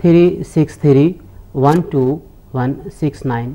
3631269।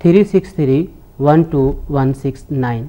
3631269।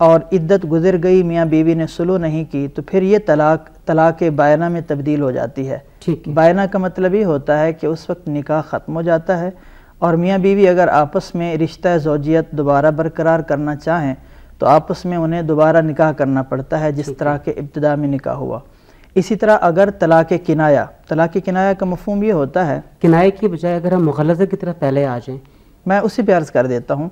اور عدت گزر گئی، میاں بیوی نے سلو نہیں کی، تو پھر یہ طلاق بائنہ میں تبدیل ہو جاتی ہے۔ بائنہ کا مطلب یہ ہوتا ہے کہ اس وقت نکاح ختم ہو جاتا ہے، اور میاں بیوی اگر آپس میں رشتہ زوجیت دوبارہ برقرار کرنا چاہیں تو آپس میں انہیں دوبارہ نکاح کرنا پڑتا ہے، جس طرح کے ابتدا میں نکاح ہوا۔ اسی طرح اگر طلاق کنایہ کا مفہوم یہ ہوتا ہے، کنایہ کی بجائے اگر ہم مغلظہ کی طرف پہلے آ جائیں، میں اسی پہ عرض کر دیتا ہوں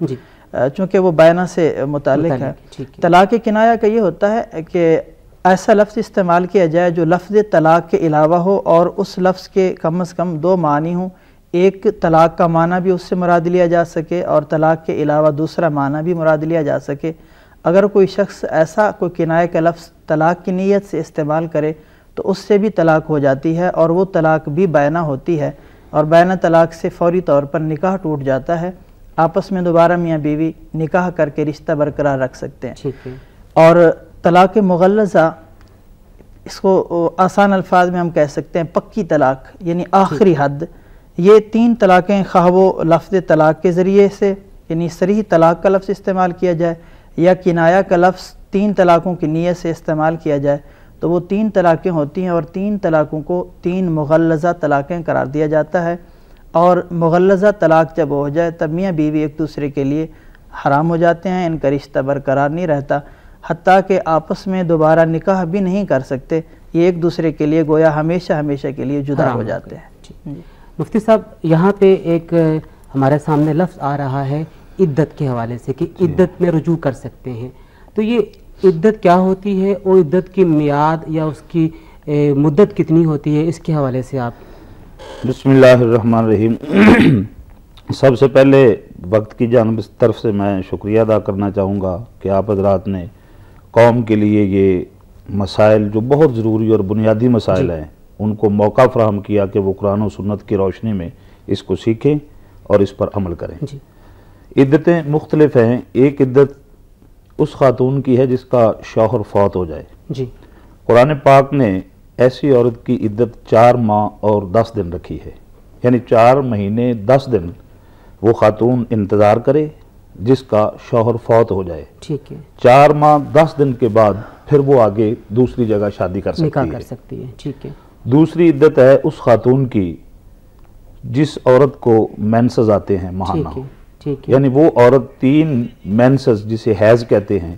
چونکہ وہ بائنہ سے متعلق ہے۔ طلاق کنایہ کا یہ ہوتا ہے کہ ایسا لفظ استعمال کیا جائے جو لفظ طلاق کے علاوہ ہو اور اس لفظ کے کم از کم دو معنی ہوں، ایک طلاق کا معنی بھی اس سے مراد لیا جا سکے اور طلاق کے علاوہ دوسرا معنی بھی مراد لیا جا سکے۔ اگر کوئی شخص ایسا کوئی کنایہ کا لفظ طلاق کی نیت سے استعمال کرے تو اس سے بھی طلاق ہو جاتی ہے، اور وہ طلاق بھی بائنہ ہوتی ہے، اور بائنہ طلاق سے فوری طور پر نکاح ٹوٹ جاتا ہے، آپس میں دوبارہ میاں بیوی نکاح کر کے رشتہ برقرار رکھ سکتے ہیں۔ اور طلاق مغلظہ، اس کو آسان الفاظ میں ہم کہہ سکتے ہیں پکی طلاق، یعنی آخری حد۔ یہ 3 طلاقیں، خواہ وہ لفظ طلاق کے ذریعے سے یعنی صریح طلاق کا لفظ استعمال کیا جائے یا کنایہ کا لفظ 3 طلاقوں کی نیت سے استعمال کیا جائے، تو وہ 3 طلاقیں ہوتی ہیں، اور 3 طلاقوں کو 3 مغلظہ طلاقیں قرار دیا جاتا ہے۔ اور مغلظہ طلاق جب ہو جائے تب میاں بیوی ایک دوسرے کے لیے حرام ہو جاتے ہیں، ان کا رشتہ برقرار نہیں رہتا، حتیٰ کہ آپس میں دوبارہ نکاح بھی نہیں کر سکتے، یہ ایک دوسرے کے لیے گویا ہمیشہ کے لیے جدا ہو جاتے ہیں۔ مفتی صاحب، یہاں پہ ایک ہمارے سامنے لفظ آ رہا ہے عدت کے حوالے سے کہ عدت میں رجوع کر سکتے ہیں، تو یہ عدت کیا ہوتی ہے اور عدت کی میعاد یا اس کی مدت کتنی ہوتی ہے، اس کے حوالے سے آپ؟ بسم اللہ الرحمن الرحیم۔ سب سے پہلے وقت کی طرف سے میں شکریہ ادا کرنا چاہوں گا کہ آپ حضرات نے قوم کے لیے یہ مسائل جو بہت ضروری اور بنیادی مسائل ہیں ان کو موقع فراہم کیا کہ وہ قرآن و سنت کی روشنی میں اس کو سیکھیں اور اس پر عمل کریں۔ عدتیں مختلف ہیں۔ ایک عدت اس خاتون کی ہے جس کا شوہر فوت ہو جائے۔ قرآن پاک نے ایسی عورت کی عدت 4 ماہ اور 10 دن رکھی ہے، یعنی 4 مہینے 10 دن وہ خاتون انتظار کرے جس کا شوہر فوت ہو جائے۔ 4 ماہ 10 دن کے بعد پھر وہ آگے دوسری جگہ شادی کر سکتی ہے۔ دوسری عدت ہے اس خاتون کی جس عورت کو مینسز آتے ہیں ماہانہ، یعنی وہ عورت 3 مینسز جسے حیض کہتے ہیں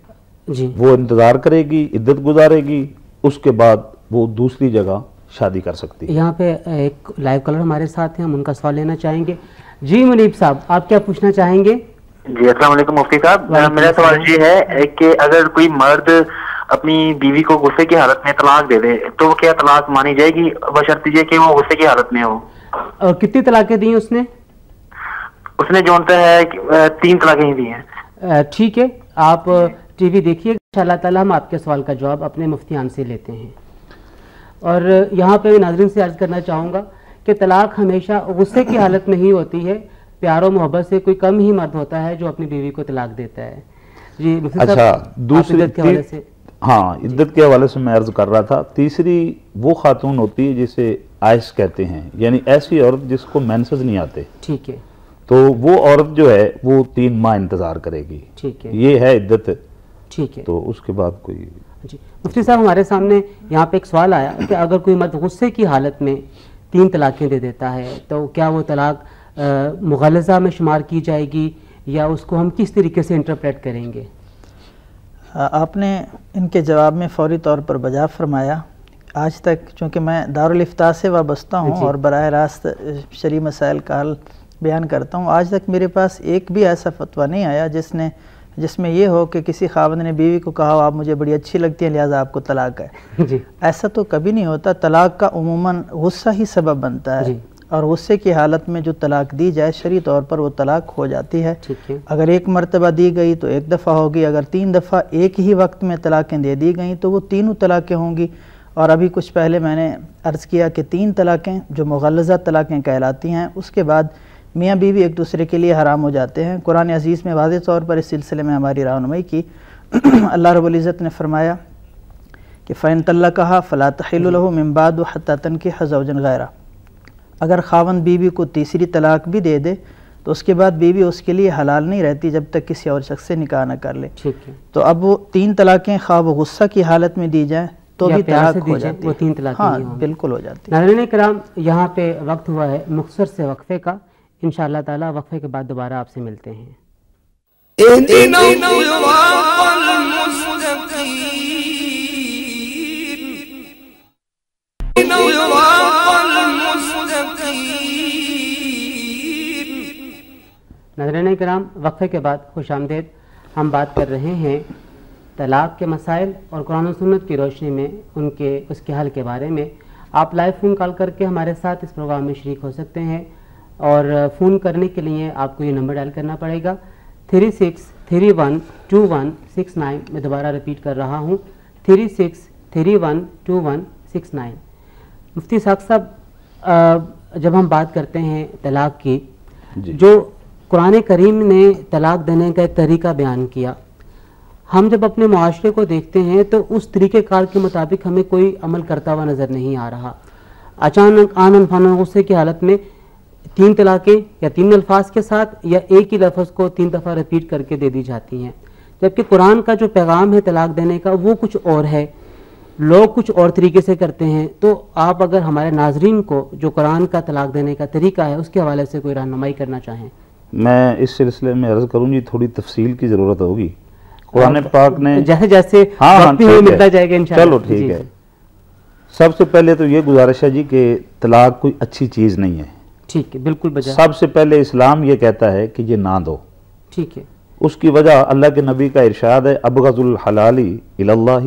وہ انتظار کرے گی، عدت گزارے گی، اس کے بعد وہ دوسری جگہ شادی کر سکتی ہے۔ یہاں پہ ایک لائیو کالر ہمارے ساتھ ہیں، ہم ان کا سوال لینا چاہیں گے۔ جی منیب صاحب، آپ کیا پوچھنا چاہیں گے؟ جی السلام علیکم مفتی صاحب، میرا سوال یہ ہے کہ اگر کوئی مرد اپنی بیوی کو غصے کی حالت میں طلاق دے دے تو کیا طلاق مانی جائے گی بشرط یہ کہ وہ غصے کی حالت میں ہو؟ اور کتنی طلاقیں دی اس نے؟ اس نے جو ہے 3 طلاقیں ہی دی ہیں۔ ٹھیک ہے، آپ ٹی وی دیکھیے، انشاءاللہ تعالی ہم آپ کے سوال کا جواب اپنے مفتیان سے لیتے ہیں۔ اور یہاں پہ ناظرین سے عرض کرنا چاہوں گا کہ طلاق ہمیشہ غصے کی حالت میں ہی ہوتی ہے، پیار و محبت سے کوئی کم ہی مرد ہوتا ہے جو اپنی بیوی کو طلاق دیتا ہے۔ جی اچھا، دوسری عدت کے حوالے سے میں عرض کر رہا تھا، تیسری وہ خاتون ہوتی ہے جسے آئس کہتے ہیں، یعنی ایسی عورت جس کو مینسز نہیں آتے، ٹھیک ہے، تو وہ عورت جو ہے وہ 3 ماہ انتظار کرے گی، ٹھیک ہے، یہ ہے عدت، ٹھیک ہے، تو اس کے بعد کوئی۔ جی مفتی صاحب، ہمارے سامنے یہاں پہ ایک سوال آیا کہ اگر کوئی مرد غصے کی حالت میں 3 طلاقیں دے دیتا ہے تو کیا وہ طلاق مغلظہ میں شمار کی جائے گی یا اس کو ہم کس طریقے سے انٹرپریٹ کریں گے؟ آپ نے ان کے جواب میں فوری طور پر بجا فرمایا۔ آج تک چونکہ میں دارالافتاء سے وابستہ ہوں اور براہ راست شرعی مسائل کا حل بیان کرتا ہوں، آج تک میرے پاس ایک بھی ایسا فتویٰ نہیں آیا جس میں یہ ہو کہ کسی خاوند نے بیوی کو کہا آپ مجھے بڑی اچھی لگتی ہیں لہٰذا آپ کو طلاق ہے۔ ایسا تو کبھی نہیں ہوتا۔ طلاق کا عموماً غصہ ہی سبب بنتا ہے، اور غصے کی حالت میں جو طلاق دی جائے شرعی طور پر وہ طلاق ہو جاتی ہے۔ اگر 1 مرتبہ دی گئی تو 1 دفعہ ہوگی، اگر 3 دفعہ ایک ہی وقت میں طلاقیں دے دی گئیں تو وہ 3 طلاقیں ہوں گی۔ اور ابھی کچھ پہلے میں نے عرض کیا کہ 3 طلاقیں جو مغلظہ طلاقیں کہلاتی ہیں، اس کے بعد میاں بیوی ایک دوسرے کے لیے حرام ہو جاتے ہیں۔ قرآن عزیز میں واضح طور پر اس سلسلے میں ہماری رہنمائی کی۔ اللہ رب العزت نے فرمایا کہ فَإِن طَلَّقَهَا فَلَا تَحِلُّ لَهُ مِن بَعْدُ حَتَّى تَنكِحَ زَوْجًا غَيْرَهُ، اگر خاوند بیوی کو تیسری طلاق بھی دے دے تو اس کے بعد بیوی اس کے لیے حلال نہیں رہتی جب تک کسی اور شخص سے نکاح نہ کر لے. ٹھیک ہے. تو اب وہ 3 طلاقیں خواہ وہ غصہ کی حالت میں دی جائیں تو بھی طلاق ہو جاتی وہ ہے. 3 طلاقیں ہاں ہی ہوں. بالکل ہو جاتی ہے. ناظرین کرام یہاں پہ وقت ہوا ہے مختصر سے وقفے کا. انشاءاللہ تعالی وقفے کے بعد دوبارہ آپ سے ملتے ہیں. اهدنا الصراط المستقيم ناظرین کرام وقفے کے بعد خوش آمدید. ہم بات کر رہے ہیں طلاق کے مسائل اور قرآن و سنت کی روشنی میں اس کے حل کے بارے میں. آپ لائیو فون کال کر کے ہمارے ساتھ اس پروگرام میں شریک ہو سکتے ہیں اور فون کرنے کے لیے آپ کو یہ نمبر ڈائل کرنا پڑے گا 36312169. میں دوبارہ ریپیٹ کر رہا ہوں 36312169. مفتی ساق صاحب جب ہم بات کرتے ہیں طلاق کی جو قرآن کریم نے طلاق دینے کا ایک طریقہ بیان کیا ہم جب اپنے معاشرے کو دیکھتے ہیں تو اس طریقہ کار کے مطابق ہمیں کوئی عمل کرتا ہوا نظر نہیں آ رہا. اچانک آنن فانن غصے کی حالت میں 3 طلاقیں یا 3 الفاظ کے ساتھ یا ایک ہی لفظ کو 3 دفعہ ریپیٹ کر کے دے دی جاتی ہیں جبکہ قرآن کا جو پیغام ہے طلاق دینے کا وہ کچھ اور ہے. لوگ کچھ اور طریقے سے کرتے ہیں. تو آپ اگر ہمارے ناظرین کو جو قرآن کا طلاق دینے کا طریقہ ہے اس کے حوالے سے کوئی رہنمائی کرنا چاہیں. میں اس سلسلے میں عرض کروں جی تھوڑی تفصیل کی ضرورت ہوگی. قرآن پاک نے جیسے جیسے وقت بھی ملتا جائے گا انشاءاللہ. چلو ٹھیک ہے. سب سے پہلے تو یہ گزارش ہے جی کہ طلاق کوئی اچھی چیز نہیں ہے. ٹھیک ہے بالکل بجا. سب سے پہلے اسلام یہ کہتا ہے کہ یہ نہ دو. ٹھیک ہے. اس کی وجہ اللہ کے نبی کا ارشاد ہے ابغض الحلال الی اللہ،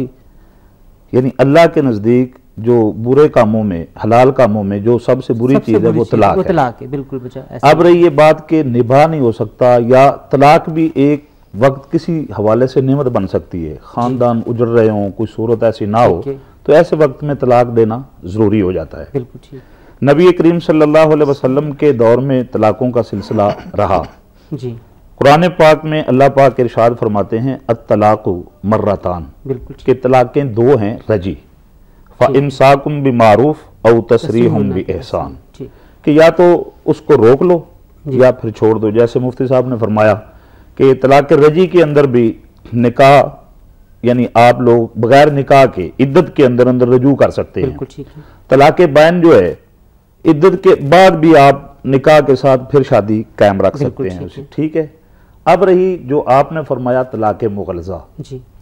یعنی اللہ کے نزدیک جو برے کاموں میں حلال کاموں میں جو سب سے بری چیز ہے وہ طلاق ہے. بالکل بجا. اب رہی یہ بات کہ نبھا نہیں ہو سکتا یا طلاق بھی ایک وقت کسی حوالے سے نعمت بن سکتی ہے، خاندان اجڑ رہے ہوں کوئی صورت ایسی نہ ہو تو ایسے وقت میں طلاق دینا ضروری ہو جاتا ہے. بالکل ٹھیک. نبی کریم صلی اللہ علیہ وسلم کے دور میں طلاقوں کا سلسلہ رہا. جی. قرآن پاک میں اللہ پاک ارشاد فرماتے ہیں الطلاق مرتان، بالکل کہ طلاقیں 2 ہیں رجی، فَإِمْسَاكُمْ بِمَعْرُوفٍ أَوْ تَسْرِيحٌ بِإِحْسَان، کہ یا تو اس کو روک لو یا پھر چھوڑ دو. جیسے مفتی صاحب نے فرمایا کہ طلاق رجی کے اندر بھی نکاح یعنی آپ لوگ بغیر نکاح کے عدت کے اندر رجوع کر سکتے ہیں. طلاق بائن جو ہے عدت کے بعد بھی آپ نکاح کے ساتھ پھر شادی قائم رکھ سکتے ہیں اسے. ٹھیک ہے. اب رہی جو آپ نے فرمایا طلاق مغلظہ،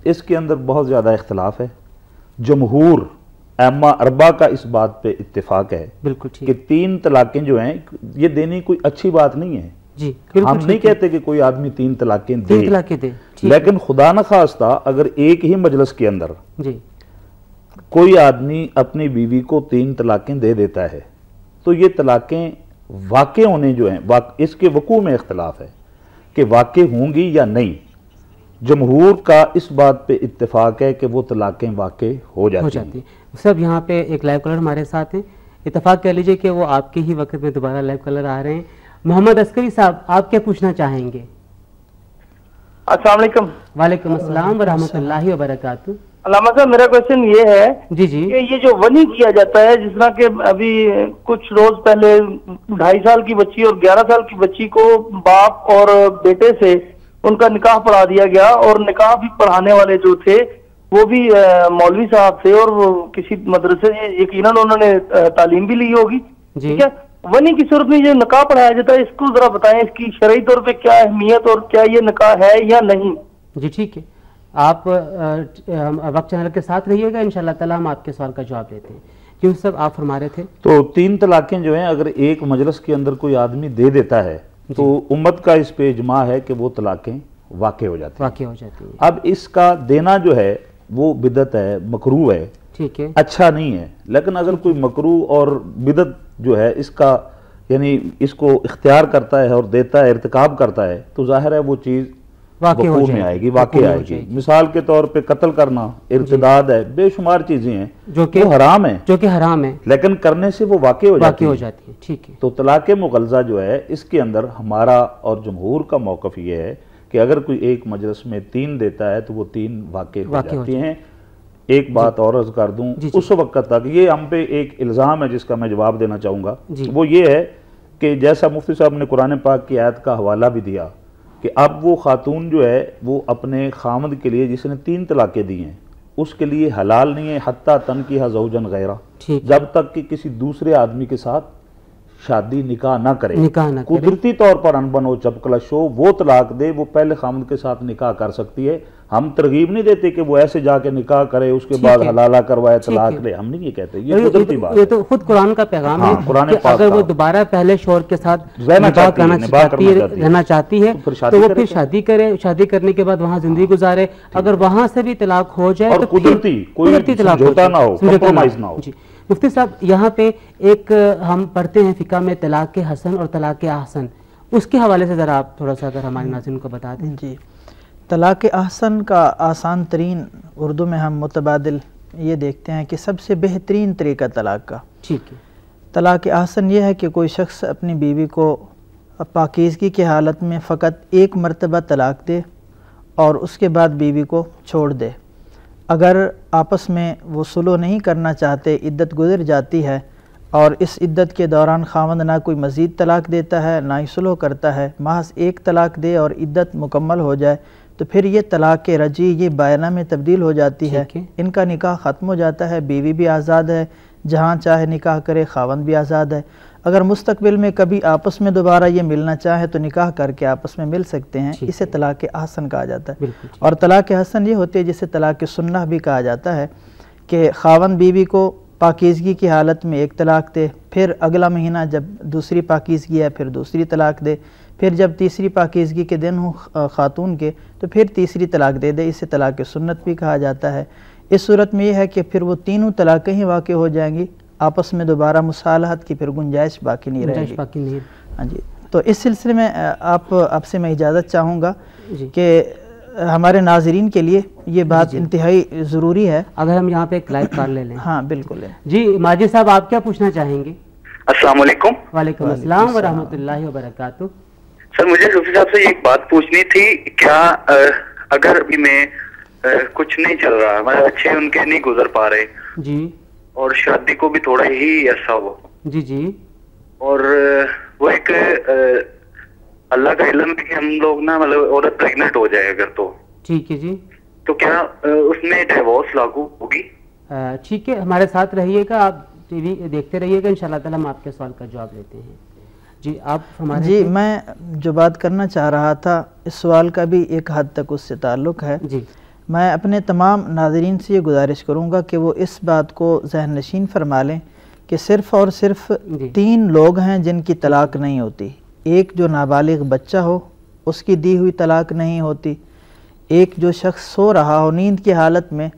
اس کے اندر بہت زیادہ اختلاف ہے. جمہور ائمہ 4 کا اس بات پہ اتفاق ہے کہ 3 طلاقیں جو ہیں یہ دینی کوئی اچھی بات نہیں ہے. ہم نہیں کہتے کہ کوئی آدمی 3 طلاقیں دے، لیکن خدا نخواستہ اگر ایک ہی مجلس کے اندر کوئی آدمی اپنی بیوی کو 3 طلاقیں دے دیتا ہے تو یہ طلاقیں واقع ہونے جو ہیں اس کے وقوع میں اختلاف ہے کہ واقع ہوں گی یا نہیں. جمہور کا اس بات پہ اتفاق ہے کہ وہ طلاقیں واقع ہو جاتی ہیں. سب یہاں پہ ایک لائیو کالر ہمارے ساتھ ہیں. اتفاق کہہ لیجئے کہ وہ آپ کے ہی وقت میں دوبارہ لائیو کالر آ رہے ہیں. محمد عسکری صاحب آپ کیا پوچھنا چاہیں گے؟ السلام علیکم. وعلیکم السلام ورحمۃ اللہ وبرکاتہ. علامہ صاحب میرا کوشچن یہ ہے جی کہ یہ جو ونی کیا جاتا ہے جس طرح کہ ابھی کچھ روز پہلے 2.5 سال کی بچی اور 11 سال کی بچی کو باپ اور بیٹے سے ان کا نکاح پڑھا دیا گیا اور نکاح بھی پڑھانے والے جو تھے وہ بھی مولوی صاحب تھے اور کسی مدرسے یقیناً انہوں نے تعلیم بھی لی ہوگی. ٹھیک ہے. ونی کی صورت میں جو نکاح پڑھایا جاتا ہے اس کو ذرا بتائیں اس کی شرعی طور پہ کیا اہمیت اور کیا یہ نکاح ہے یا نہیں. جی ٹھیک ہے. آپ وقت چینل کے ساتھ رہیے گا انشاءاللہ تعالیٰ ہم آپ کے سوال کا جواب دیتے ہیں. کیوں سب آپ فرما رہے تھے؟ تو 3 طلاقیں جو ہیں اگر ایک مجلس کے اندر کوئی آدمی دے دیتا ہے تو امت کا اس پہ اجماع ہے کہ وہ طلاقیں واقع ہو جاتی ہیں. اب اس کا دینا جو ہے وہ بدعت ہے، مکروہ ہے. ٹھیک ہے. اچھا نہیں ہے. لیکن اگر کوئی مکروہ اور بدعت جو ہے اس کا یعنی اس کو اختیار کرتا ہے اور دیتا ہے، ارتکاب کرتا ہے تو ظاہر ہے وہ چیز وقوع میں آئے گی، واقع آئے گی. مثال کے طور پہ قتل کرنا ارتداد ہے، بے شمار چیزیں ہیں جو کہ حرام ہیں لیکن کرنے سے وہ واقع ہو جاتی ہیں. ٹھیک ہے. تو طلاق مغلظہ جو ہے اس کے اندر ہمارا اور جمہور کا موقف یہ ہے کہ اگر کوئی ایک مجلس میں 3 دیتا ہے تو وہ 3 واقع ہو جاتی ہیں. ایک بات اور عرض کر دوں، اس وقت تک یہ ہم پہ ایک الزام ہے جس کا میں جواب دینا چاہوں گا، وہ یہ ہے کہ جیسا مفتی صاحب نے قرآن پاک کی آیت کا حوالہ بھی دیا کہ اب وہ خاتون جو ہے وہ اپنے خامد کے لیے جس نے 3 طلاقیں دی ہیں اس کے لیے حلال نہیں ہے حتیٰ تنکیح زوجن غیرہ، جب تک کہ کسی دوسرے آدمی کے ساتھ شادی نکاح نہ کرے، قدرتی طور پر انبن ہو چپکلش ہو وہ طلاق دے، وہ پہلے خامد کے ساتھ نکاح کر سکتی ہے۔ ہم ترغیب نہیں دیتے کہ وہ ایسے جا کے نکاح کرے اس کے بعد حلالہ کروائے طلاق لے، ہم نہیں یہ کہتے، یہ قدرتی بات ہے۔ یہ تو خود قرآن کا پیغام ہے کہ اگر وہ دوبارہ پہلے شوہر کے ساتھ رہنا چاہتی ہے تو وہ پھر شادی کرے، شادی کرنے کے بعد وہاں زندگی گزارے، اگر وہاں سے بھی طلاق ہو جائے تو قدرتی طلاق نہ ہو، کمپرومائز نہ ہو۔ مفتی صاحب یہاں پہ ایک ہم پڑھتے ہیں فقہ میں طلاق حسن اور طلاق احسن، اس کے حوالے سے ذرا آپ تھوڑا سا اگر ہمارے ناظرین کو بتا دیں۔ جی، طلاق احسن کا آسان ترین اردو میں ہم متبادل یہ دیکھتے ہیں کہ سب سے بہترین طریقہ طلاق کا، ٹھیک ہے، طلاق احسن یہ ہے کہ کوئی شخص اپنی بیوی کو پاکیزگی کی حالت میں فقط 1 مرتبہ طلاق دے اور اس کے بعد بیوی کو چھوڑ دے۔ اگر آپس میں وہ صلح نہیں کرنا چاہتے، عدت گزر جاتی ہے اور اس عدت کے دوران خاوند نہ کوئی مزید طلاق دیتا ہے نہ ہی صلح کرتا ہے، محض 1 طلاق دے اور عدت مکمل ہو جائے تو پھر یہ طلاق رجعی یہ بائنہ میں تبدیل ہو جاتی ہے، ان کا نکاح ختم ہو جاتا ہے، بیوی بھی آزاد ہے، جہاں چاہے نکاح کرے، خاوند بھی آزاد ہے۔ اگر مستقبل میں کبھی آپس میں دوبارہ یہ ملنا چاہے تو نکاح کر کے آپس میں مل سکتے ہیں، اسے طلاق احسن کہا جاتا ہے۔ اور طلاق حسن یہ ہوتی ہے جسے طلاق سنہ بھی کہا جاتا ہے کہ خاوند بیوی کو پاکیزگی کی حالت میں 1 طلاق دے، پھر اگلا مہینہ جب دوسری پاکیزگی ہے پھر دوسری طلاق دے، پھر جب تیسری پاکیزگی کے دن ہوں خاتون کے تو پھر تیسری طلاق دے دے، اسے طلاق سنت بھی کہا جاتا ہے۔ اس صورت میں یہ ہے کہ پھر وہ تینوں طلاقیں ہی واقع ہو جائیں گی، آپس میں دوبارہ مصالحت کی پھر گنجائش باقی نہیں رہے گی۔ ہاں جی، تو اس سلسلے میں آپ سے میں اجازت چاہوں گا کہ ہمارے ناظرین کے لیے یہ بات انتہائی ضروری ہے، اگر ہم یہاں پہ ایک لائیو کال لے لیں۔ ہاں بالکل ہے جی ماجد صاحب، آپ کیا پوچھنا چاہیں گے؟ السلام علیکم۔ وعلیکم السلام ورحمۃ اللہ وبرکاتہ۔ سر مجھے صوفی صاحب سے ایک بات پوچھنی تھی، کیا اگر ابھی میں کچھ نہیں چل رہا، مطلب اچھے ان کے نہیں گزر پا رہے جی، اور شادی کو بھی تھوڑا ہی عرصہ ہوا جی جی، اور وہ ایک اللہ کا علم ہے کہ ہم لوگ نا مطلب عورت پریگننٹ ہو جائے اگر تو ٹھیک ہے جی، تو کیا اس میں ڈیورس لاگو ہوگی؟ ٹھیک ہے، ہمارے ساتھ رہیے گا، آپ ٹی وی دیکھتے رہیے گا، انشاءاللہ تعالیٰ ہم آپ کے سوال کا جواب لیتے ہیں۔ جی آپ ہمارے جی، میں جو بات کرنا چاہ رہا تھا اس سوال کا بھی ایک حد تک اس سے تعلق ہے۔ جی، میں اپنے تمام ناظرین سے یہ گزارش کروں گا کہ وہ اس بات کو ذہن نشین فرما لیں کہ صرف اور صرف 3 لوگ ہیں جن کی طلاق نہیں ہوتی۔ ایک جو نابالغ بچہ ہو اس کی دی ہوئی طلاق نہیں ہوتی، ایک جو شخص سو رہا ہو نیند کی حالت میں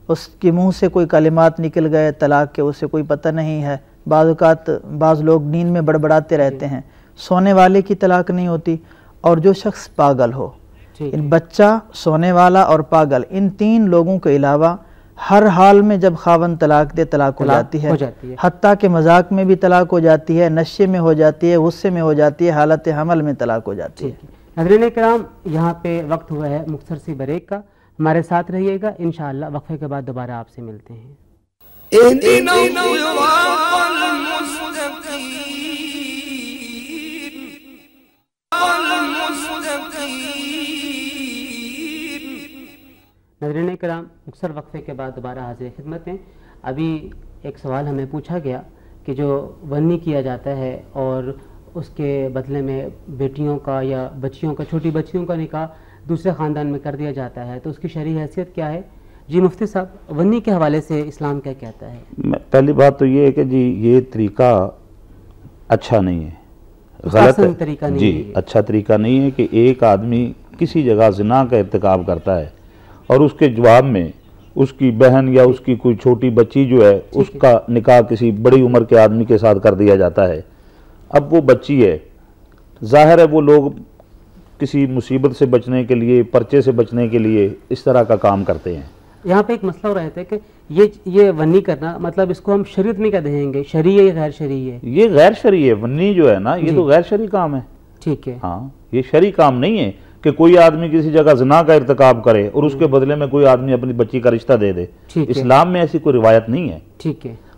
اس کے منہ سے کوئی کلمات نکل گئے طلاق کے، اسے کوئی پتہ نہیں ہے، بعض اوقات بعض لوگ نیند میں بڑبڑاتے رہتے ہیں، سونے والے کی طلاق نہیں ہوتی، اور جو شخص پاگل ہو۔ ان بچہ، سونے والا اور پاگل، ان 3 لوگوں کے علاوہ ہر حال میں جب خاوند طلاق دے طلاق ہو جاتی ہے، حتیٰ کہ مذاق میں بھی طلاق ہو جاتی ہے، نشے میں ہو جاتی ہے، غصے میں ہو جاتی ہے، حالت حمل میں طلاق ہو جاتی ہے۔ ناظرین کرام، یہاں پہ وقت ہوا ہے مختصر سی بریک کا، ہمارے ساتھ رہیے گا، انشاءاللہ وقفے کے بعد دوبارہ آپ سے ملتے ہیں۔ اهدنا الصراط المستقيم ناظرین کرام، مختصر وقفے کے بعد دوبارہ حاضر خدمت ہیں۔ ابھی ایک سوال ہمیں پوچھا گیا کہ جو ونی کیا جاتا ہے اور اس کے بدلے میں بیٹیوں کا یا بچیوں کا، چھوٹی بچیوں کا نکاح دوسرے خاندان میں کر دیا جاتا ہے، تو اس کی شرعی حیثیت کیا ہے؟ جی مفتی صاحب، ونی کے حوالے سے اسلام کیا کہتا ہے؟ پہلی بات تو یہ ہے کہ جی یہ طریقہ اچھا نہیں ہے، غلط ہے جی، اچھا طریقہ نہیں ہے کہ ایک آدمی کسی جگہ زنا کا ارتکاب کرتا ہے اور اس کے جواب میں اس کی بہن یا اس کی کوئی چھوٹی بچی جو ہے اس کا نکاح کسی بڑی عمر کے آدمی کے ساتھ کر دیا جاتا ہے۔ اب وہ بچی ہے، ظاہر ہے وہ لوگ کسی مصیبت سے بچنے کے لیے، پرچے سے بچنے کے لیے اس طرح کا کام کرتے ہیں۔ یہاں پہ ایک مسئلہ ہو رہا ہے کہ یہ ونی کرنا، مطلب اس کو ہم شریعت میں کیا دیں گے، شرعی ہے یا غیر شرعی ہے؟ یہ غیر شرعی ہے، ونی جو ہے نا یہ تو غیر شرعی کام ہے۔ ٹھیک ہے، ہاں، یہ شرعی کام نہیں ہے کہ کوئی آدمی کسی جگہ زنا کا ارتکاب کرے اور اس کے بدلے میں کوئی آدمی اپنی بچی کا رشتہ دے دے۔ اسلام میں ایسی کوئی روایت نہیں ہے۔ ٹھیک ہے،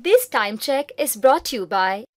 This time check is brought to you by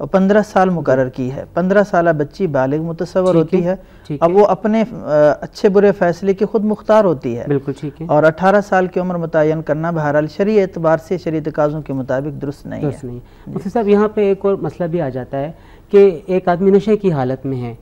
اور 15 سال مقرر کی ہے. 15 سالہ بچی بالغ متصور ہوتی ہے. اب وہ اپنے اچھے برے فیصلے کی خود مختار ہوتی ہے. بالکل ٹھیک ہے. اور 18 سال کی عمر متعین کرنا بہرحال شرعی اعتبار سے شرعی تقاضوں کے مطابق درست نہیں ہے. مفتی صاحب یہاں پہ ایک اور مسئلہ بھی آ جاتا ہے کہ ایک آدمی نشے کی حالت میں ہے.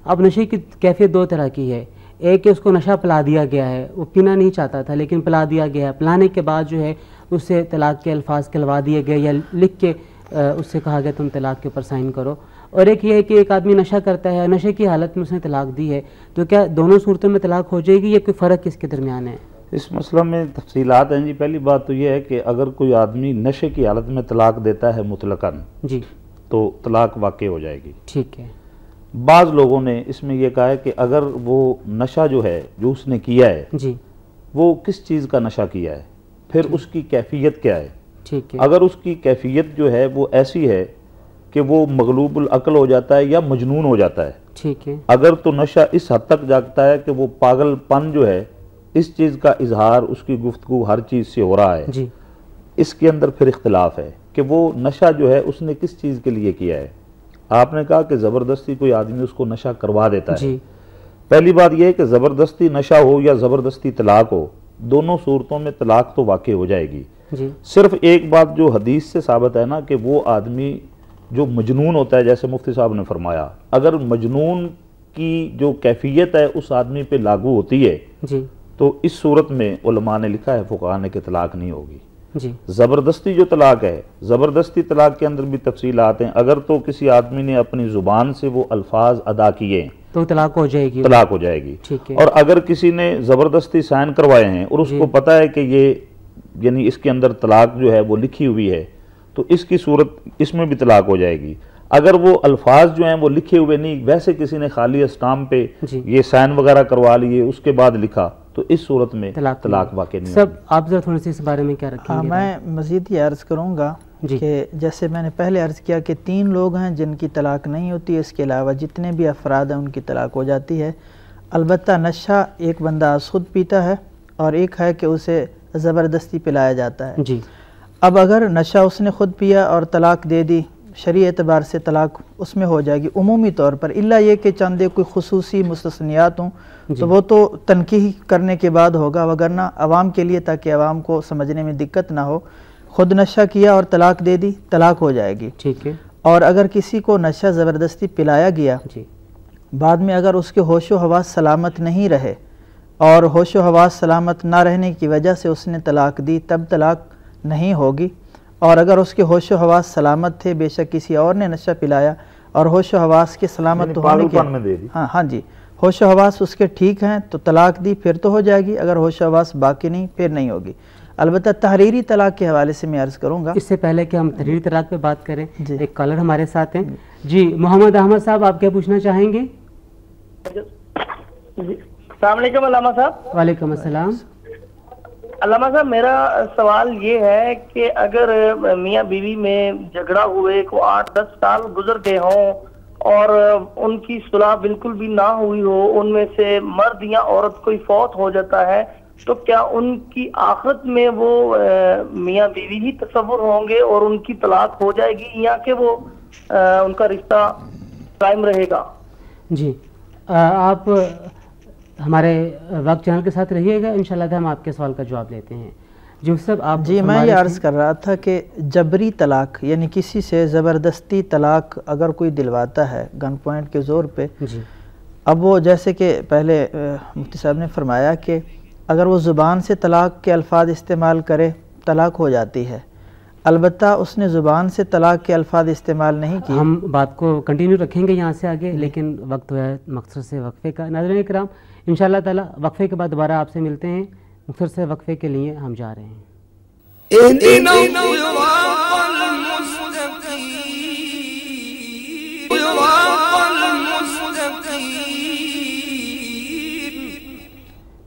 اب نشے کی کیفیت دو طرح کی ہے. ایک کہ اس کو نشہ پلا دیا گیا ہے, وہ پینا نہیں چاہتا تھا لیکن پلا دیا گیا ہے. پلانے کے بعد جو ہے اس سے طلاق کے الفاظ کہلوا دیے گئے یا لکھ کے اس سے کہا گیا تم طلاق کے اوپر سائن کرو. اور ایک یہ ہے کہ ایک آدمی نشہ کرتا ہے, نشے کی حالت میں اس نے طلاق دی ہے, تو کیا دونوں صورتوں میں طلاق ہو جائے گی یا کوئی فرق اس کے درمیان ہے؟ اس مسئلہ میں تفصیلات ہیں جی. پہلی بات تو یہ ہے کہ اگر کوئی آدمی نشے کی حالت میں طلاق دیتا ہے مطلقاً جی تو طلاق واقع ہو جائے گی. ٹھیک ہے. بعض لوگوں نے اس میں یہ کہا ہے کہ اگر وہ نشہ جو ہے جو اس نے کیا ہے جی وہ کس چیز کا نشہ کیا ہے, پھر اس کی کیفیت کیا ہے. ٹھیک ہے. اگر اس کی کیفیت جو ہے وہ ایسی ہے کہ وہ مغلوب العقل ہو جاتا ہے یا مجنون ہو جاتا ہے, ٹھیک ہے, اگر تو نشہ اس حد تک جاگتا ہے کہ وہ پاگل پن جو ہے اس چیز کا اظہار اس کی گفتگو ہر چیز سے ہو رہا ہے جی, اس کے اندر پھر اختلاف ہے کہ وہ نشہ جو ہے اس نے کس چیز کے لیے کیا ہے. آپ نے کہا کہ زبردستی کوئی آدمی اس کو نشہ کروا دیتا ہے. جی. پہلی بات یہ ہے کہ زبردستی نشہ ہو یا زبردستی طلاق ہو, دونوں صورتوں میں طلاق تو واقع ہو جائے گی. جی. صرف ایک بات جو حدیث سے ثابت ہے نا کہ وہ آدمی جو مجنون ہوتا ہے, جیسے مفتی صاحب نے فرمایا, اگر مجنون کی جو کیفیت ہے اس آدمی پہ لاگو ہوتی ہے جی, تو اس صورت میں علماء نے لکھا ہے فقہاء نے کہ طلاق نہیں ہوگی. جی. زبردستی جو طلاق ہے, زبردستی طلاق کے اندر بھی تفصیلات ہیں. اگر تو کسی آدمی نے اپنی زبان سے وہ الفاظ ادا کیے تو طلاق ہو جائے گی. طلاق ہو جائے گی. ٹھیک ہے. اور اگر کسی نے زبردستی سائن کروائے ہیں اور اس کو پتا ہے کہ یہ یعنی اس کے اندر طلاق جو ہے وہ لکھی ہوئی ہے, تو اس کی صورت اس میں بھی طلاق ہو جائے گی. اگر وہ الفاظ جو ہیں وہ لکھے ہوئے نہیں, ویسے کسی نے خالی اسٹامپ پہ یہ سائن وغیرہ کروا لیے اس کے بعد لکھا, تو اس صورت میں طلاق واقع نہیں. سب آپ ذرا تھوڑی سی اس بارے میں کیا رکھیں گے؟ میں مزید یہ عرض کروں گا کہ جیسے میں نے پہلے عرض کیا کہ 3 لوگ ہیں جن کی طلاق نہیں ہوتی, اس کے علاوہ جتنے بھی افراد ہیں ان کی طلاق ہو جاتی ہے. البتہ نشہ ایک بندہ خود پیتا ہے اور ایک ہے کہ اسے زبردستی پلایا جاتا ہے. جی. اب اگر نشہ اس نے خود پیا اور طلاق دے دی, شرعی اعتبار سے طلاق اس میں ہو جائے گی عمومی طور پر, الا یہ کہ چند کوئی خصوصی مستثنیات ہوں تو وہ تو تنقیح کرنے کے بعد ہوگا, وگرنہ عوام کے لیے تاکہ عوام کو سمجھنے میں دقت نہ ہو, خود نشہ کیا اور طلاق دے دی, طلاق ہو جائے گی. ٹھیک ہے. اور اگر کسی کو نشہ زبردستی پلایا گیا, بعد میں اگر اس کے ہوش و حواس سلامت نہیں رہے اور ہوش و حواس سلامت نہ رہنے کی وجہ سے اس نے طلاق دی, تب طلاق نہیں ہوگی. اور اگر اس کے ہوش و حواس سلامت تھے, بے شک کسی اور نے نشہ پلایا اور ہوش و حواس کے سلامت ہونے کے ہاں جی ہوش و حواس اس کے ٹھیک ہیں تو طلاق دی, پھر تو ہو جائے گی. اگر ہوش و حواس باقی نہیں پھر نہیں ہوگی. البتہ تحریری طلاق کے حوالے سے میں عرض کروں گا, اس سے پہلے کہ ہم تحریری طلاق پہ بات کریں, ایک کالر ہمارے ساتھ ہیں. جی محمد احمد صاحب, آپ کیا پوچھنا چاہیں گے؟ السلام علیکم علامہ صاحب. وعلیکم السلام. علامہ صاحب میرا سوال یہ ہے کہ اگر میاں بیوی میں جھگڑا ہوئے کو 8-10 سال گزر گئے ہوں اور ان کی صلح بالکل بھی نہ ہوئی ہو, ان میں سے مرد یا عورت کوئی فوت ہو جاتا ہے, تو کیا ان کی آخرت میں وہ میاں بیوی ہی تصور ہوں گے اور ان کی طلاق ہو جائے گی, یا کہ وہ ان کا رشتہ قائم رہے گا؟ جی آپ ہمارے وقت چینل کے ساتھ رہیے گا, انشاءاللہ ہم آپ کے سوال کا جواب لیتے ہیں. جی میں یہ عرض کر رہا تھا کہ جبری طلاق یعنی کسی سے زبردستی طلاق اگر کوئی دلواتا ہے گن پوائنٹ کے زور پہ, اب وہ جیسے کہ پہلے مفتی صاحب نے فرمایا کہ اگر وہ زبان سے طلاق کے الفاظ استعمال کرے طلاق ہو جاتی ہے, البتہ اس نے زبان سے طلاق کے الفاظ استعمال نہیں کیے. ہم بات کو کنٹینیو رکھیں گے یہاں سے آگے, لیکن وقت ہوا ہے مختصر سے وقفے کا. ناظرین کرام انشاءاللہ تعالی وقفے کے بعد دوبارہ آپ سے ملتے ہیں. مختصر سے وقفے کے لیے ہم جا رہے ہیں.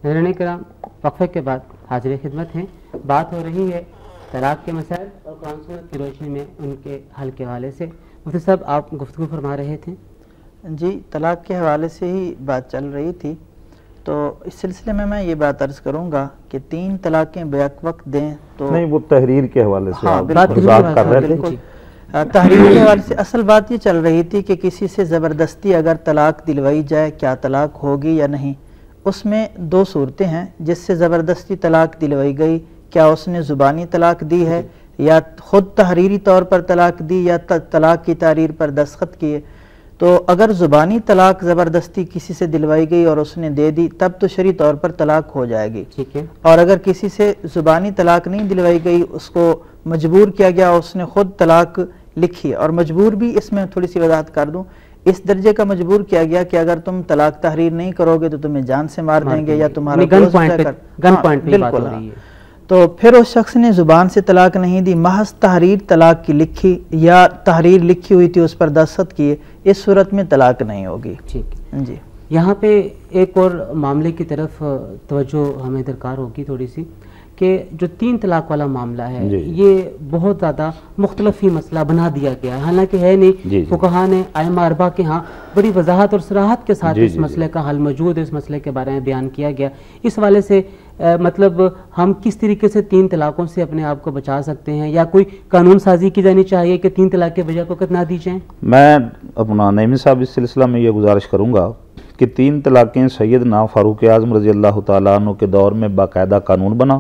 ناظرین کرام وقفے کے بعد حاضر خدمت ہیں. بات ہو رہی ہے طلاق کے مسائل اور قرآن سنت کی روشنی میں ان کے حل کے حوالے سے. مفتی صاحب آپ گفتگو فرما رہے تھے. جی طلاق کے حوالے سے ہی بات چل رہی تھی, تو اس سلسلے میں یہ بات عرض کروں گا کہ 3 طلاقیں بیک وقت دیں تو نہیں, وہ تحریر کے حوالے سے بات کر رہے تھے. تحریر کے حوالے سے اصل بات یہ چل رہی تھی کہ کسی سے زبردستی اگر طلاق دلوائی جائے کیا طلاق ہوگی یا نہیں. اس میں دو صورتیں ہیں. جس سے زبردستی طلاق دلوائی گئی کیا اس نے زبانی طلاق دی ہے یا خود تحریری طور پر طلاق دی یا طلاق کی تحریر پر دستخط کیے. تو اگر زبانی طلاق زبردستی کسی سے دلوائی گئی اور اس نے دے دی تب تو شرعی طور پر طلاق ہو جائے گی. اور اگر کسی سے زبانی طلاق نہیں دلوائی گئی, اس کو مجبور کیا گیا, اس نے خود طلاق لکھی, اور مجبور بھی اس میں تھوڑی سی وضاحت کر دوں, اس درجے کا مجبور کیا گیا کہ اگر تم طلاق تحریر نہیں کرو گے تو تمہیں جان سے مار دیں گے یا تمہارا بالکل. تو پھر اس شخص نے زبان سے طلاق نہیں دی, محض تحریر طلاق کی لکھی یا تحریر لکھی ہوئی تھی اس پر دستخط کیے, اس صورت میں طلاق نہیں ہوگی. جی یہاں پہ ایک اور معاملے کی طرف توجہ ہمیں درکار ہوگی تھوڑی سی, کہ جو 3 طلاق والا معاملہ ہے یہ بہت زیادہ مختلف ہی مسئلہ بنا دیا گیا ہے, حالانکہ ہے نہیں. فقہا نے ائمہ اربعہ کے ہاں بڑی وضاحت اور صراحت کے ساتھ اس مسئلے کا حل موجود ہے, اس مسئلے کے بارے میں بیان کیا گیا. اس والے سے مطلب ہم کس طریقے سے 3 طلاقوں سے اپنے آپ کو بچا سکتے ہیں, یا کوئی قانون سازی کی جانی چاہیے کہ 3 طلاق کے وجہ کو کتنا دی جائیں؟ میں اپنا نعیمی صاحب اس سلسلہ میں یہ گزارش کروں گا کہ 3 طلاقیں سیدنا فاروق اعظم رضی اللہ تعالیٰ عنہ کے دور میں باقاعدہ قانون بنا,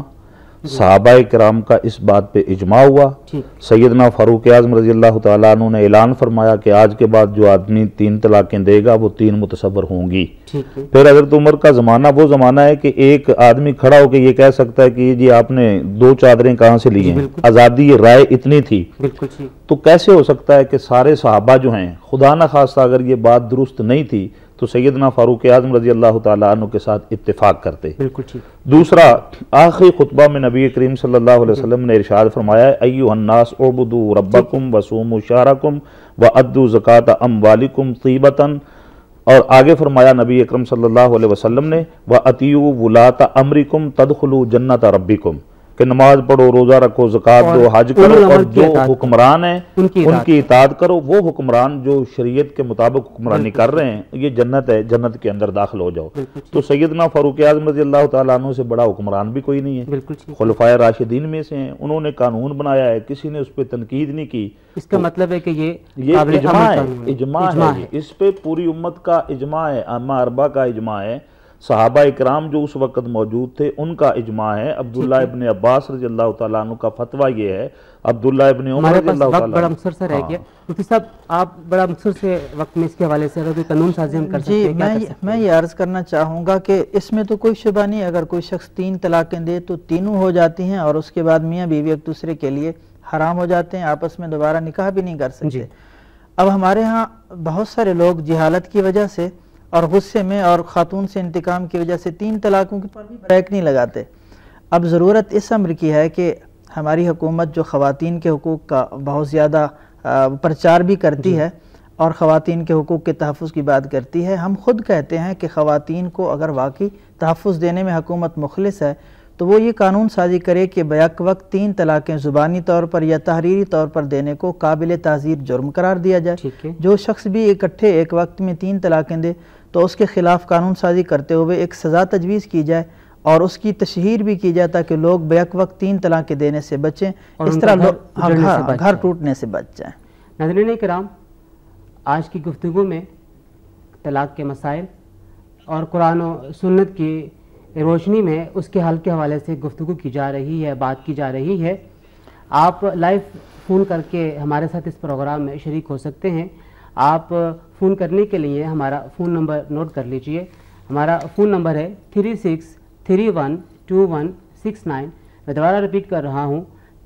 صحابہ کرام کا اس بات پہ اجماع ہوا. سیدنا فاروق اعظم رضی اللہ تعالیٰ عنہ نے اعلان فرمایا کہ آج کے بعد جو آدمی 3 طلاقیں دے گا وہ 3 متصور ہوں گی. پھر حضرت عمر کا زمانہ وہ زمانہ ہے کہ ایک آدمی کھڑا ہو کے یہ کہہ سکتا ہے کہ جی آپ نے 2 چادریں کہاں سے لی ہیں, آزادی رائے اتنی تھی. تو کیسے ہو سکتا ہے کہ سارے صحابہ جو ہیں, خدا نہ خواستہ اگر یہ بات درست نہیں تھی تو سیدنا فاروق اعظم رضی اللہ تعالیٰ عنہ کے ساتھ اتفاق کرتے. دوسرا, آخری خطبہ میں نبی کریم صلی اللہ علیہ وسلم نے ارشاد فرمایا ہے ایھا الناس اعبدوا ربکم وصوموا شہرکم وادوا زکاۃ اموالکم طیبۃ, اور آگے فرمایا نبی اکرم صلی اللہ علیہ وسلم نے واطیعوا ولاۃ امرکم تدخلوا جنۃ ربکم, کہ نماز پڑھو, روزہ رکھو, زکوٰۃ دو, حج کرو, اور جو حکمران ہیں ان کی اطاعت کرو. وہ حکمران جو شریعت کے مطابق حکمرانی کر رہے ہیں یہ جنت ہے, جنت کے اندر داخل ہو جاؤ. تو سیدنا فاروق اعظم رضی اللہ تعالیٰ عنہ سے بڑا حکمران بھی کوئی نہیں ہے, خلفائے راشدین میں سے ہیں. انہوں نے قانون بنایا ہے, کسی نے اس پہ تنقید نہیں کی. اس کا مطلب ہے کہ یہ اجماع ہے, اس پہ پوری امت کا اجماع ہے, ائمہ اربعہ کا اجماع ہے, صحابہ اکرام جو اس وقت موجود تھے ان کا اجماع ہے. عبداللہ ابن عباس رضی اللہ تعالیٰ عنہ کا فتویٰ یہ ہے, عبداللہ ابن عمر رضی اللہ تعالیٰ عنہ. بڑا مختصر سا رہ گیا مفتی صاحب, آپ بڑا مختصر سے وقت میں اس کے حوالے سے اگر قانون سازی ہم کر سکتے ہیں. میں یہ عرض کرنا چاہوں گا کہ اس میں تو کوئی شبہ نہیں, اگر کوئی شخص 3 طلاقیں دے تو تینوں ہو جاتی ہیں, اور اس کے بعد میاں بیوی ایک دوسرے کے لیے حرام ہو جاتے ہیں, آپس میں دوبارہ نکاح بھی نہیں کر سکتے. اب ہمارے ہاں بہت سارے لوگ جہالت کی وجہ سے اور غصے میں اور خاتون سے انتقام کی وجہ سے 3 طلاقوں پر بھی بریک نہیں لگاتے. اب ضرورت اس امر کی ہے کہ ہماری حکومت جو خواتین کے حقوق کا بہت زیادہ پرچار بھی کرتی ہے اور خواتین کے حقوق کے تحفظ کی بات کرتی ہے, ہم خود کہتے ہیں کہ خواتین کو اگر واقعی تحفظ دینے میں حکومت مخلص ہے تو وہ یہ قانون سازی کرے کہ بیک وقت 3 طلاقیں زبانی طور پر یا تحریری طور پر دینے کو قابل تعزیر جرم قرار دیا جائے. جو شخص بھی اکٹھے ایک وقت میں 3 طلاقیں دے تو اس کے خلاف قانون سازی کرتے ہوئے ایک سزا تجویز کی جائے اور اس کی تشہیر بھی کی جائے تاکہ لوگ بیک وقت 3 طلاقیں دینے سے بچیں, اس طرح گھر ٹوٹنے سے بچ جائیں. ناظرین کرام, آج کی گفتگو میں طلاق کے مسائل اور قرآن و سنت کی روشنی میں اس کے حل کے حوالے سے گفتگو کی جا رہی ہے, بات کی جا رہی ہے. آپ لائیو فون کر کے ہمارے ساتھ اس پروگرام میں شریک ہو سکتے ہیں. آپ فون کرنے کے لیے ہمارا فون نمبر نوٹ کر لیجئے. ہمارا فون نمبر ہے 36312169. میں دوبارہ ریپیٹ کر رہا ہوں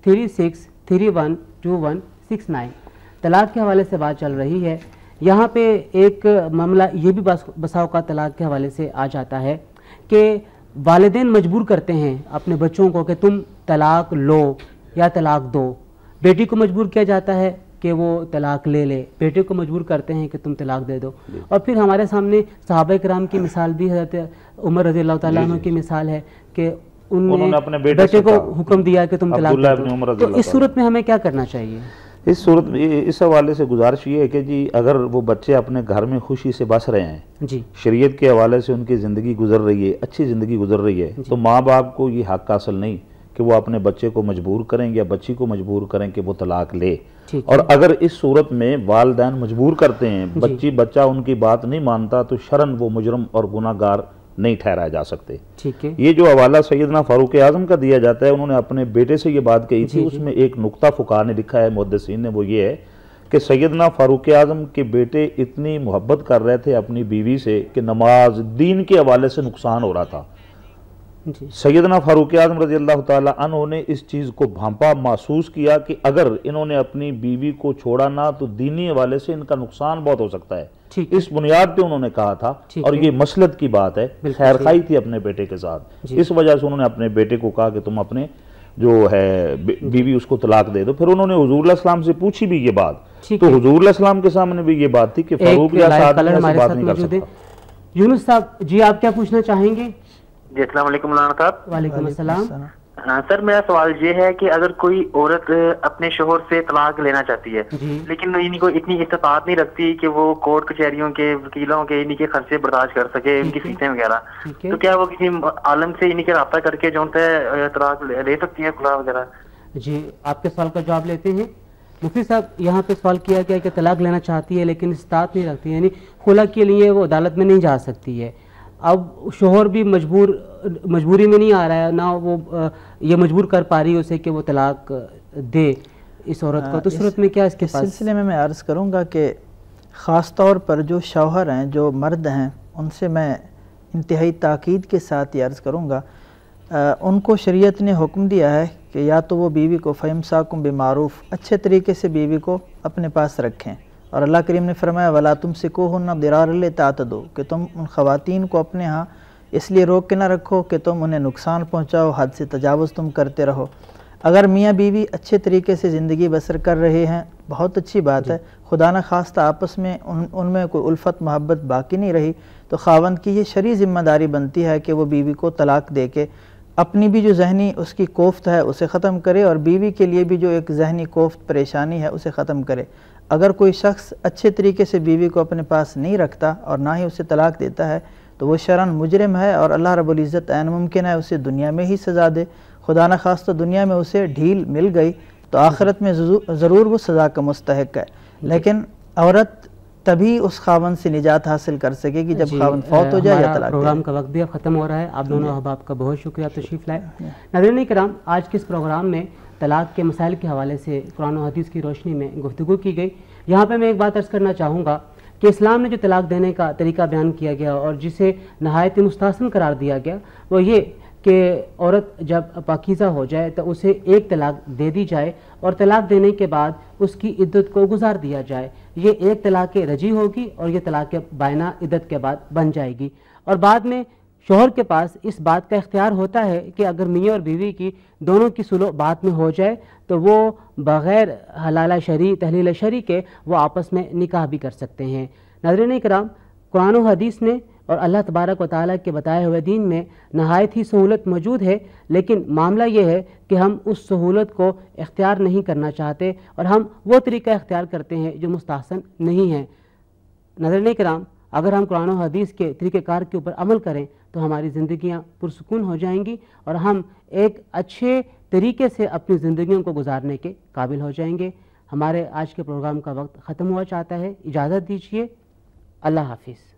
36312169. طلاق کے حوالے سے بات چل رہی ہے. یہاں پہ ایک معاملہ یہ بھی بسا اوقات طلاق کے حوالے سے آ جاتا ہے کہ والدین مجبور کرتے ہیں اپنے بچوں کو کہ تم طلاق لو یا طلاق دو. بیٹی کو مجبور کیا جاتا ہے کہ وہ طلاق لے لے, بیٹے کو مجبور کرتے ہیں کہ تم طلاق دے دو. اور پھر ہمارے سامنے صحابہ کرام کی مثال بھی حضرت عمر رضی اللہ تعالیٰ عنہ کی مثال ہے کہ انہوں نے اپنے بیٹے کو حکم دیا کہ تم طلاق دے دو. تو اس صورت میں ہمیں کیا کرنا چاہیے؟ اس صورت میں اس حوالے سے گزارش یہ ہے کہ جی اگر وہ بچے اپنے گھر میں خوشی سے بس رہے ہیں, شریعت کے حوالے سے ان کی زندگی گزر رہی ہے, اچھی زندگی گزر رہی ہے, تو ماں باپ کو یہ حق حاصل نہیں کہ کہ وہ اپنے بچے کو مجبور کریں یا بچی کو مجبور کریں کہ وہ طلاق لے، اور اگر اس صورت میں والدین مجبور کرتے ہیں، بچہ ان کی بات نہیں مانتا، تو شرعاً وہ مجرم اور گناہ گار نہیں ٹھہرائے جا سکتے۔ یہ جو حوالہ سیدنا فاروق اعظم کا دیا جاتا ہے، انہوں نے اپنے بیٹے سے یہ بات کہی تھی، اس میں ایک نقطہ فقہا نے لکھا ہے، محدثین نے، وہ یہ ہے کہ سیدنا فاروق اعظم کے بیٹے اتنی محبت کر رہے تھے اپنی بیوی سے کہ نماز دین کے حوالے سے نقصان ہو رہا تھا۔ سیدنا فاروق اعظم رضی اللہ تعالیٰ عنہ نے اس چیز کو بھانپا، محسوس کیا کہ اگر انہوں نے اپنی بیوی کو چھوڑا نہ تو دینی حوالے سے ان کا نقصان بہت ہو سکتا ہے، اس بنیاد پہ انہوں نے کہا تھا، اور یہ مسلط کی بات ہے، خیر خواہی تھی اپنے بیٹے کے ساتھ، اس وجہ سے انہوں نے اپنے بیٹے کو کہا کہ تم اپنے جو ہے بیوی اس کو طلاق دے دو۔ پھر انہوں نے حضور علیہ السلام سے پوچھی بھی یہ بات، تو حضور علیہ السلام کے سامنے بھی یہ بات تھی کہ فاروق یا سعد ایسی بات نہیں کر سکتا۔ یونس صاحب جی، آپ کیا پوچھنا چاہیں گے؟ جی السلام علیکم مولانا صاحب۔ وعلیکم السلام۔ سر میرا سوال یہ ہے کہ اگر کوئی عورت اپنے شوہر سے طلاق لینا چاہتی ہے لیکن ان کو اتنی استطاعت نہیں رکھتی کہ وہ کورٹ کچہریوں کے وکیلوں کے انہی کے خرچے برداشت کر سکے، ان کی فیسیں وغیرہ، تو کیا وہ کسی عالم سے انہی کے رابطہ کر کے جو ہے طلاق لے سکتی ہے خلا وغیرہ؟ جی آپ کے سوال کا جواب لیتے ہیں۔ مفتی صاحب یہاں پہ سوال کیا گیا کہ طلاق لینا چاہتی ہے لیکن استطاعت نہیں رکھتی، یعنی خلا کے لیے وہ عدالت میں نہیں جا سکتی ہے، اب شوہر بھی مجبوری میں نہیں آ رہا ہے، نہ وہ یہ مجبور کر پا رہی ہے اسے کہ وہ طلاق دے اس عورت کو، تو صورت میں کیا اس کے پاس؟ اس سلسلے میں عرض کروں گا کہ خاص طور پر جو شوہر ہیں، جو مرد ہیں، ان سے میں انتہائی تاکید کے ساتھ یہ عرض کروں گا، ان کو شریعت نے حکم دیا ہے کہ یا تو وہ بیوی کو فَإِمْسَاكُمْ بِمَعْرُوف اچھے طریقے سے بیوی کو اپنے پاس رکھیں، اور اللہ کریم نے فرمایا وَلَا تُمْسِكُوهُنَّ ضِرَارًا لِتَعْتَدُوا کہ تم ان خواتین کو اپنے ہاں اس لیے روک کے نہ رکھو کہ تم انہیں نقصان پہنچاؤ، حد سے تجاوز تم کرتے رہو۔ اگر میاں بیوی اچھے طریقے سے زندگی بسر کر رہے ہیں، بہت اچھی بات ہے، خدا نخواستہ آپس میں ان میں کوئی الفت محبت باقی نہیں رہی، تو خاوند کی یہ شرعی ذمہ داری بنتی ہے کہ وہ بیوی کو طلاق دے کے اپنی بھی جو ذہنی اس کی کوفت ہے اسے ختم کرے، اور بیوی کے لیے بھی جو ایک ذہنی کوفت پریشانی ہے اسے ختم کرے۔ اگر کوئی شخص اچھے طریقے سے بیوی کو اپنے پاس نہیں رکھتا اور نہ ہی اسے طلاق دیتا ہے تو وہ شرعاً مجرم ہے، اور اللہ رب العزت عین ممکن ہے اسے دنیا میں ہی سزا دے۔ خدا نخواستہ دنیا میں اسے ڈھیل مل گئی تو آخرت میں ضرور وہ سزا کا مستحق ہے، لیکن عورت تبھی اس خاوند سے نجات حاصل کر سکے گی جب خاوند فوت ہو جائے یا طلاق دے۔ پروگرام کا وقت بھی اب ختم ہو رہا ہے، آپ دونوں احباب کا بہت شکریہ تشریف لائے۔ ناظرین کرام، آج کے اس پروگرام میں طلاق کے مسائل کے حوالے سے قرآن و حدیث کی روشنی میں گفتگو کی گئی۔ یہاں پہ میں ایک بات عرض کرنا چاہوں گا کہ اسلام نے جو طلاق دینے کا طریقہ بیان کیا گیا اور جسے نہایت مستحسن قرار دیا گیا وہ یہ کہ عورت جب پاکیزہ ہو جائے تو اسے ایک طلاق دے دی جائے، اور طلاق دینے کے بعد اس کی عدت کو گزار دیا جائے۔ یہ ایک طلاق رجعی ہوگی اور یہ طلاق بائنہ عدت کے بعد بن جائے گی، اور بعد میں شوہر کے پاس اس بات کا اختیار ہوتا ہے کہ اگر میاں اور بیوی کی دونوں کی صلح بات میں ہو جائے تو وہ بغیر حلالہ شرعی تحلیل شرعی کے وہ آپس میں نکاح بھی کر سکتے ہیں۔ ناظرین کرام، قرآن و حدیث نے اور اللہ تبارک و تعالیٰ کے بتائے ہوئے دین میں نہایت ہی سہولت موجود ہے، لیکن معاملہ یہ ہے کہ ہم اس سہولت کو اختیار نہیں کرنا چاہتے اور ہم وہ طریقہ اختیار کرتے ہیں جو مستحسن نہیں ہے۔ ناظرین کرام، اگر ہم قرآن و حدیث کے طریقہ کار کے اوپر عمل کریں تو ہماری زندگیاں پرسکون ہو جائیں گی اور ہم ایک اچھے طریقے سے اپنی زندگیوں کو گزارنے کے قابل ہو جائیں گے۔ ہمارے آج کے پروگرام کا وقت ختم ہوا چاہتا ہے، اجازت دیجیے، اللہ حافظ۔